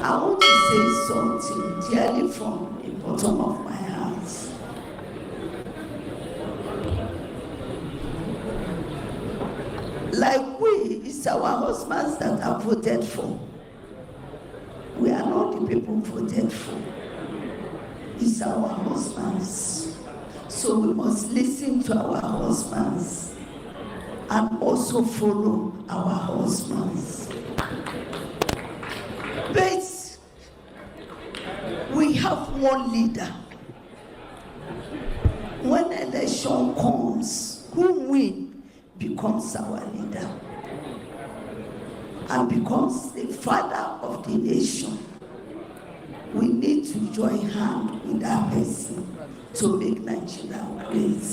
I want to say something dearly from the bottom of my heart. Like it's our husbands that are voted for. We are not the people voted for. It's our husbands. So we must listen to our husbands and also follow our husbands. But we have one leader. When election comes, who wins becomes our leader and becomes the father of the nation. We need to join hands with that person to make Nigeria great.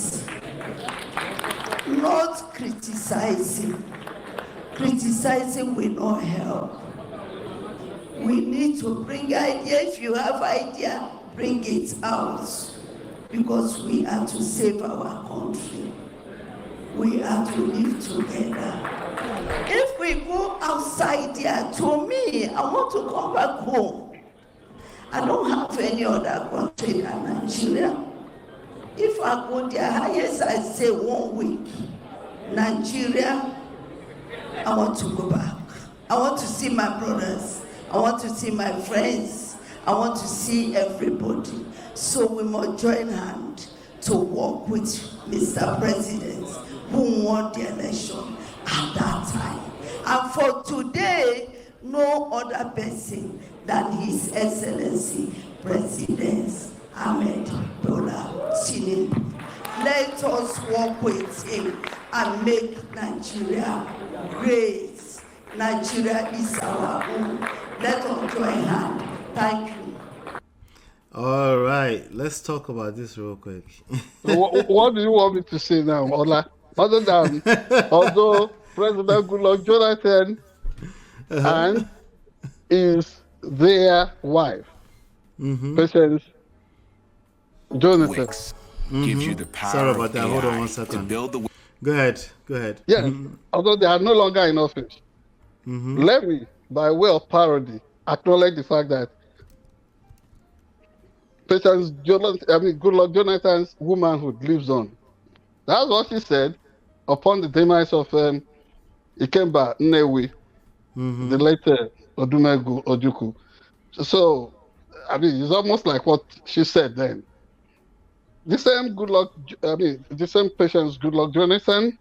Not criticizing. Criticizing will not help. We need to bring ideas. If you have idea, bring it out, because we are to save our country. We are to live together. If we go outside there, to me, I want to come back home. I don't have any other country than Nigeria. If I go there, highest I say 1 week, Nigeria, I want to go back. I want to see my brothers. I want to see my friends. I want to see everybody. So we must join hands to work with Mr. President, who won the election at that time. And for today, no other person than His Excellency President Ahmed Bola Tinubu. Let us work with him and make Nigeria great. Nigeria is our own. Let us join hands. Thank you. All right, let's talk about this real quick. What do you want me to say now, Ola? Other than, although President Goodluck Jonathan and is their wife, Patience Jonathan. Gives you the power. Sorry about that. Hold on 1 second. To build the... Go ahead. Yes, although they are no longer in office. Let me, by way of parody, acknowledge the fact that Goodluck Jonathan's womanhood lives on. That's what she said upon the demise of Ikemba Nnewi, the later Odumegu Ojukwu. So, I mean, it's almost like what she said then. The same Patience Goodluck Jonathan,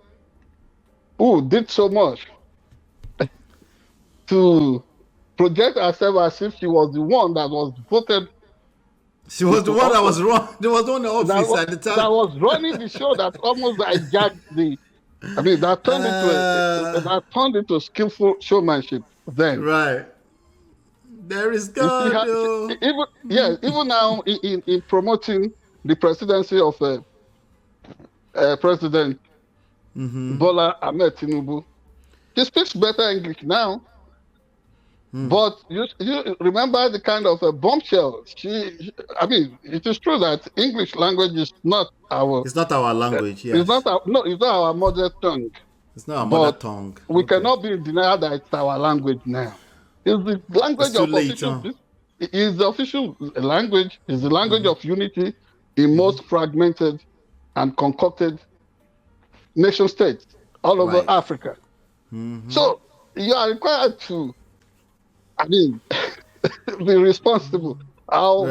who did so much to project herself as if she was the one that was voted. She was the one that was wrong. There was no office at the time. That was running the show that almost hijacked that turned into skillful showmanship then. Right. There is God. Even now in promoting the presidency of President Bola Ahmed Tinubu, she speaks better English now. But you remember the kind of bombshell. It is true that English language is not our. It's not our language. Yes. It's not our mother tongue. It's not our mother tongue. We cannot be in denial that it's our language now. It's the language of official. It's the official language. It's the language of unity in most fragmented and concocted nation states all over Africa. So you are required to, be responsible. How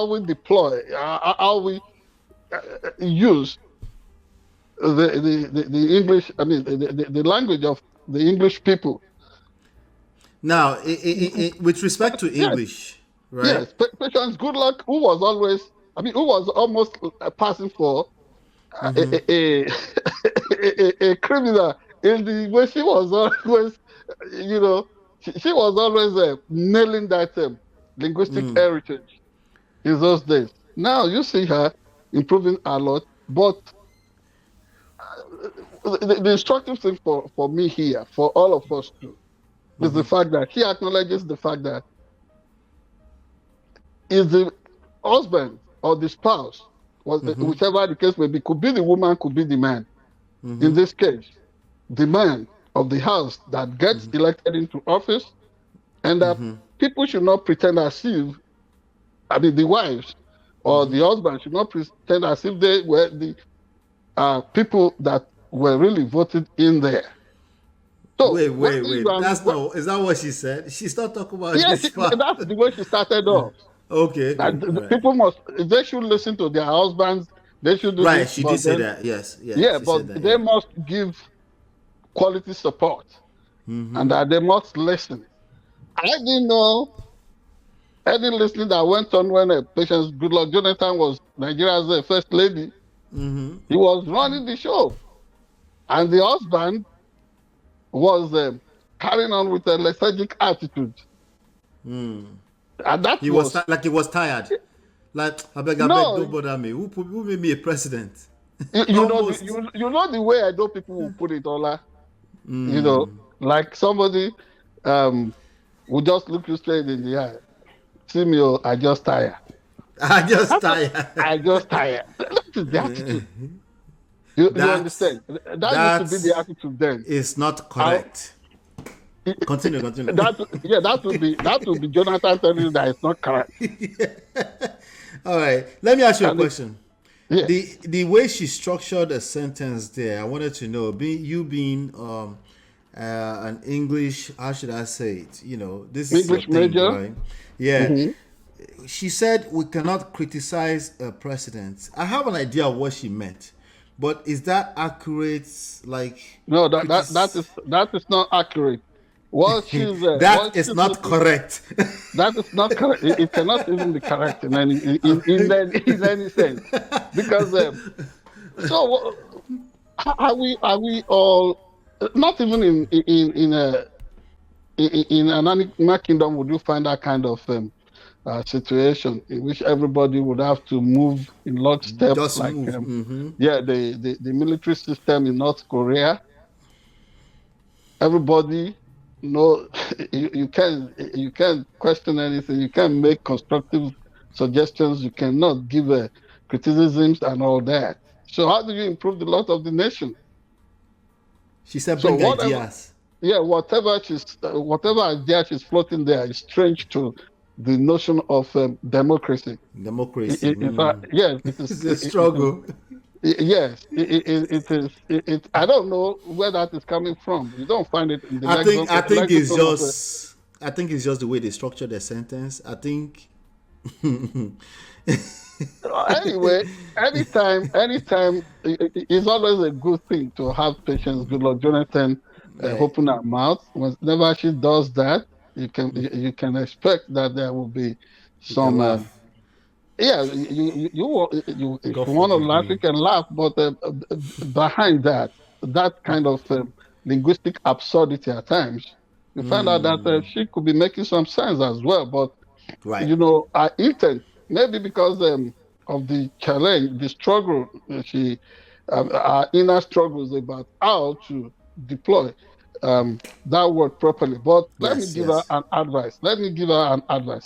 we deploy, how we use the English. The language of the English people. Now, with respect to English, right? Yes, Patience Goodluck, who was almost passing for a criminal in the way she was always, she was always nailing that linguistic heritage in those days. Now you see her improving a lot, but the instructive thing for me here, for all of us too, is the fact that he acknowledges the fact that is the husband or the spouse, whichever the case may be, could be the woman, could be the man. In this case, the man of the house that gets elected into office And that people should not pretend as if, the wives or the husband should not pretend as if they were the people that were really voted in there. So Wait. Is that what she said? She's not talking about yes, this part. that's the way she started off. Okay. That the Right. people they should listen to their husbands. They should do Right. this. She But did say then, that. Yes. Yeah. yeah, She but said that. they Yeah. must give quality support, and that they must listen. I didn't know any listening that went on when Patience Goodluck Jonathan was Nigeria's first lady. He was running the show, and the husband was carrying on with a lethargic attitude. And that He was like he was tired. Like I beg, no, don't bother me. Who made me a president? you know, Almost. you know the way I know people will put it, Ola. You know, like somebody will just look you straight in the eye. See me, oh, I just tired. I just tired. I just tired. That is the attitude. You understand? That used to be the attitude then. It's not correct. Continue. That would be Jonathan telling you that it's not correct. All right. Let me ask you a question. Yeah. The way she structured a sentence there, I wanted to know, being an English, how should I say it? You know, this English is your thing, major, right? Yeah. She said we cannot criticize a president. I have an idea of what she meant, but is that accurate? Like, no, that is not accurate. What she's that is not correct. That is not correct. It cannot even be correct in any sense, because so are we all not even in an animal kingdom would you find that kind of situation in which everybody would have to move in lockstep, Just like move. the military system in North Korea. Everybody, you can't question anything. You can't make constructive suggestions. You cannot give criticisms and all that. So how do you improve the lot of the nation? She said, bring ideas. Yeah, whatever idea she's floating there is strange to the notion of democracy. Democracy. Yes, it is. It's a struggle. Yes, it is. I don't know where that is coming from. You don't find it in the I think it's just. I think it's just the way they structure their sentence. I think. Anyway, anytime, it's always a good thing to have Patience Goodluck Jonathan open her mouth. Whenever she does that, you can expect that there will be some. Yeah, if you want to laugh, you can laugh, but behind that kind of linguistic absurdity at times, you find out that she could be making some sense as well. But her intent, maybe because of the challenge, the struggle, our inner struggles about how to deploy that word properly. But let me give her an advice.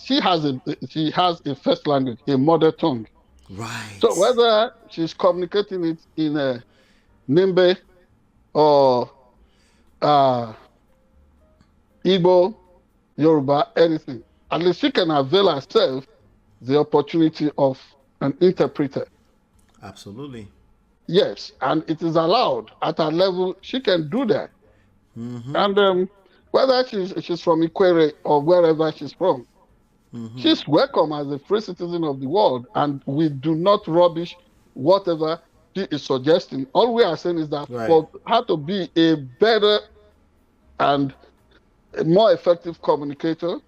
She has a first language, a mother tongue. Right. So whether she's communicating it in Nimbe or Igbo, Yoruba, anything, at least she can avail herself the opportunity of an interpreter. Absolutely. Yes, and it is allowed at her level. She can do that. And whether she's from Ikwere or wherever she's from, she's welcome as a free citizen of the world, and we do not rubbish whatever she is suggesting. All we are saying is that for her to be a better and a more effective communicator,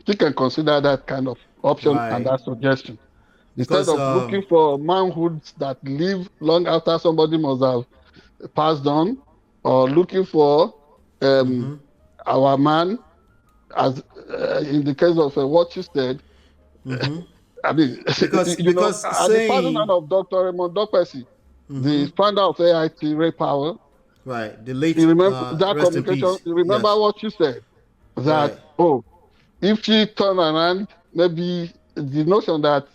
she can consider that kind of option and that suggestion. Instead of looking for manhoods that live long after somebody must have passed on, or looking for our man, as in the case of what you said. I mean, because the partner of Dr. Raymond Dokpesi, the founder of AIT Ray Power, the late you remember that communication. You remember what you said, that if she turn around, maybe the notion that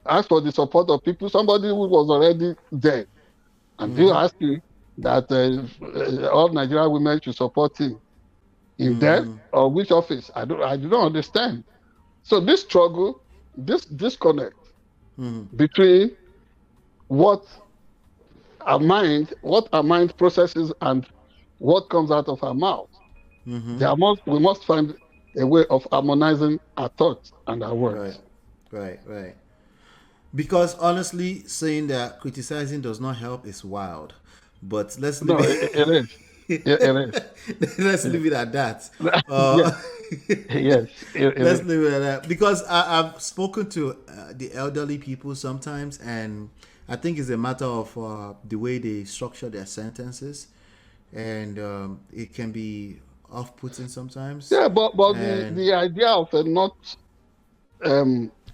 ask for the support of people, somebody who was already dead, and you asking that all Nigerian women should support him. in debt, or which office? I do not understand. So this struggle, this disconnect between what what our mind processes and what comes out of our mouth. We must find a way of harmonizing our thoughts and our words. Right. Because honestly, saying that criticizing does not help is wild. But let's leave it is. It is. Let's leave it at that. Yes, let's leave it at that. Because I've spoken to the elderly people sometimes, and I think it's a matter of the way they structure their sentences, and it can be off-putting sometimes. Yeah, but the idea of not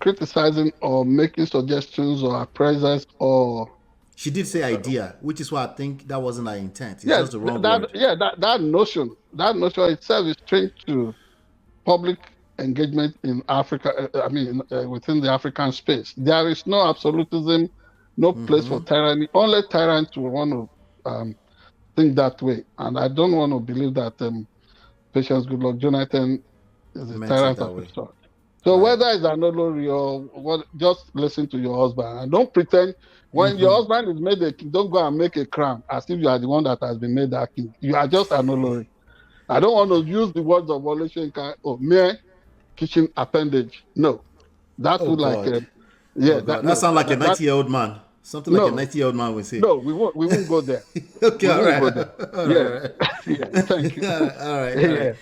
criticizing or making suggestions or appraisals or she did say idea, which is why I think that wasn't her intent. It's yes, just the wrong word. That notion itself is strange to public engagement in Africa. Within the African space, there is no absolutism, no place for tyranny. Only tyrants will want to think that way, and I don't want to believe that Patience Goodluck Jonathan is a tyrant of his sort. So whether it's an olori or what, just listen to your husband and don't pretend when your husband is made a king, don't go and make a crown as if you are the one that has been made that king. You are just an olori. I don't want to use the words of Oleshenka or mere kitchen appendage. No, that would that sounds like a 90-year-old man. Something like a 90-year-old man would say. No, we won't go there. Okay, all right. Thank you.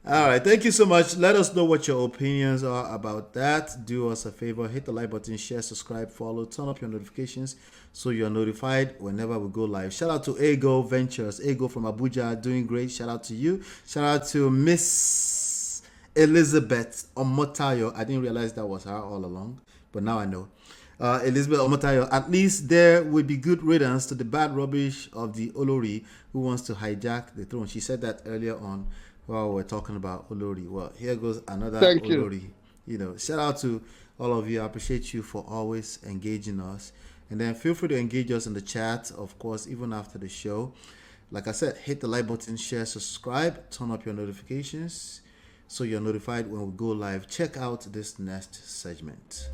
All right. Thank you so much. Let us know what your opinions are about that. Do us a favor, hit the like button, share, subscribe, follow, turn up your notifications so you're notified whenever we go live. Shout out to Ego Ventures, Ego from Abuja, doing great. Shout out to you. Shout out to Miss Elizabeth Omotayo. I didn't realize that was her all along, but now I know. Elizabeth Omotayo, at least there will be good riddance to the bad rubbish of the Olori who wants to hijack the throne. She said that earlier on while we're talking about Olori. Well, here goes another Olori. Shout out to all of you. I appreciate you for always engaging us. And then feel free to engage us in the chat, of course, even after the show. Like I said, hit the like button, share, subscribe, turn up your notifications so you're notified when we go live. Check out this next segment.